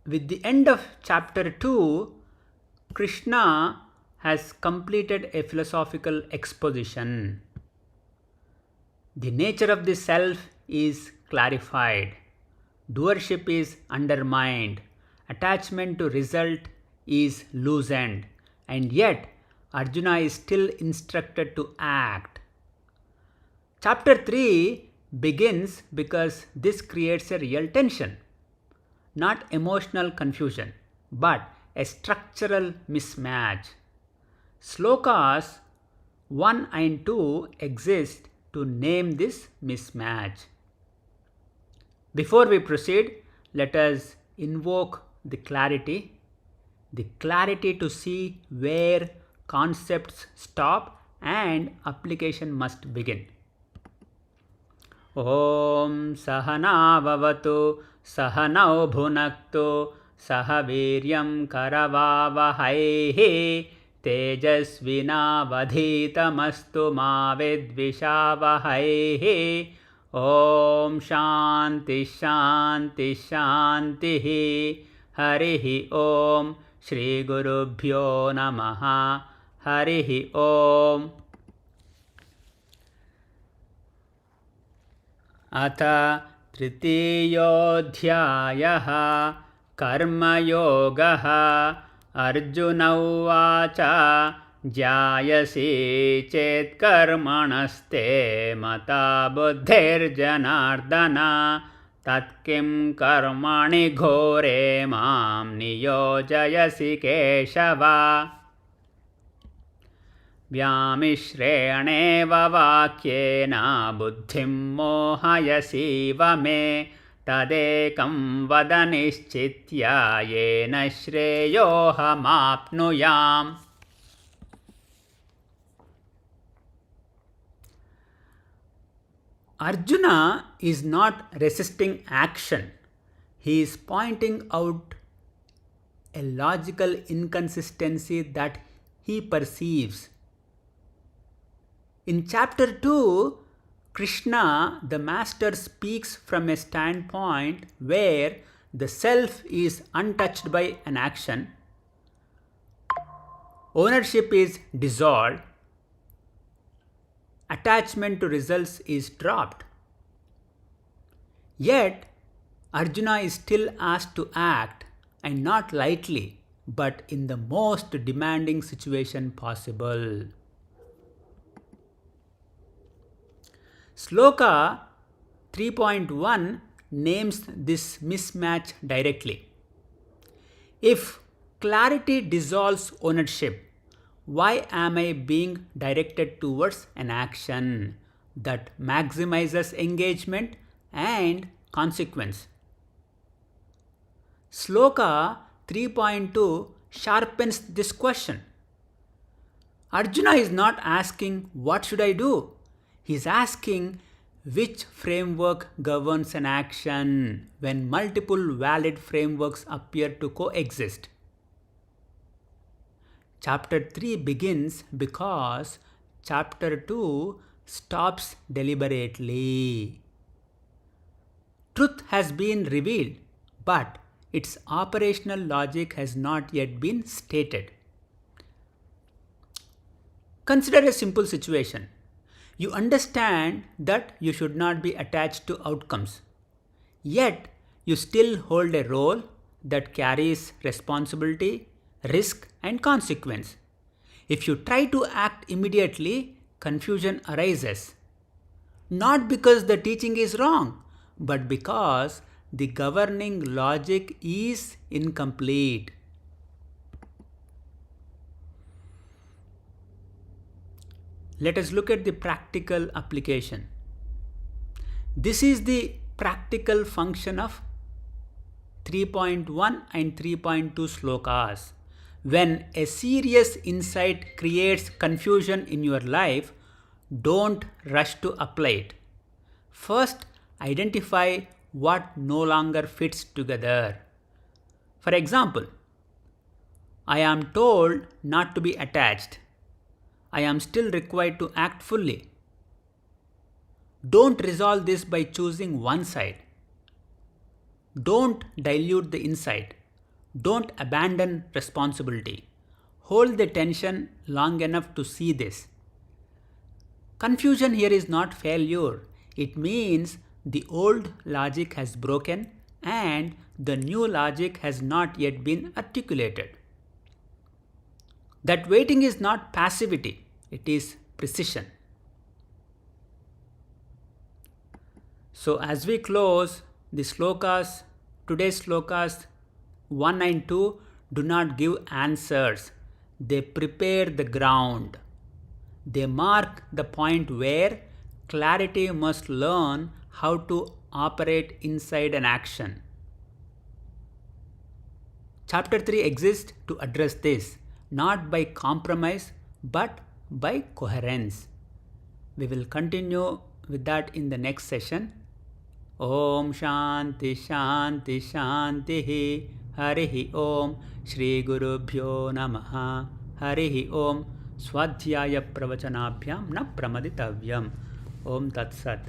with the end of chapter 2, Krishna has completed a philosophical exposition. The nature of the self is clarified. Doership is undermined. Attachment to result is loosened. And yet, Arjuna is still instructed to act. Chapter 3 begins because this creates a real tension. Not emotional confusion, but a structural mismatch. Slokas 1 and 2 exist to name this mismatch. Before we proceed, let us invoke the clarity to see where concepts stop and application must begin. Om Sahana Bhavatu Sahanau Bhunaktu Sahaviryam Karavavahaihi Tejasvinavadhitamastu ma vidvishavahaihi. Om Shanti Shanti Shanti. Harihi Om. Shri Gurubhyo Namaha. Harihi Om. Atha तृतीयोऽध्यायः कर्मयोगः Arjun उवाच ज्यायसि चेत्कर्मणस्ते मता बुद्धिर्जनार्दन तत्किं कर्मणि घोरे मां नियोजयसि केशव व्यामिश्रेणेव वाक्येन बुद्धिं मोहयसीव मे तदेकं वद निश्चित्य येन श्रेयोऽहमाप्नुयाम्. Arjuna is not resisting action. He is pointing out a logical inconsistency that he perceives. In chapter 2, Krishna, the master, speaks from a standpoint where the self is untouched by an action, ownership is dissolved, attachment to results is dropped. Yet, Arjuna is still asked to act, and not lightly, but in the most demanding situation possible. Sloka 3.1 names this mismatch directly. If clarity dissolves ownership, why am I being directed towards an action that maximizes engagement and consequence? Sloka 3.2 sharpens this question. Arjuna is not asking, what should I do? He is asking, which framework governs an action when multiple valid frameworks appear to coexist? Chapter 3 begins because Chapter 2 stops deliberately. Truth has been revealed, but its operational logic has not yet been stated. Consider a simple situation. You understand that you should not be attached to outcomes, yet you still hold a role that carries responsibility, risk, and consequence. If you try to act immediately, confusion arises. Not because the teaching is wrong, but because the governing logic is incomplete. Let us look at the practical application. This is the practical function of 3.1 and 3.2 slokas. When a serious insight creates confusion in your life, don't rush to apply it. First, identify what no longer fits together. For example, I am told not to be attached. I am still required to act fully. Don't resolve this by choosing one side. Don't dilute the insight. Don't abandon responsibility. Hold the tension long enough to see this. Confusion here is not failure. It means the old logic has broken and the new logic has not yet been articulated. That waiting is not passivity, it is precision. So as we close, the slokas, today's slokas 1 and 2 do not give answers. They prepare the ground. They mark the point where clarity must learn how to operate inside an action. Chapter 3 exists to address this, not by compromise but by coherence. We will continue with that in the next session. Om Shanti Shanti Shanti Harihi Om Shri Gurubhyo Namaha Harihi Om Swadhyaya Pravachanabhyam Na Pramaditavyam Om Tat Sat.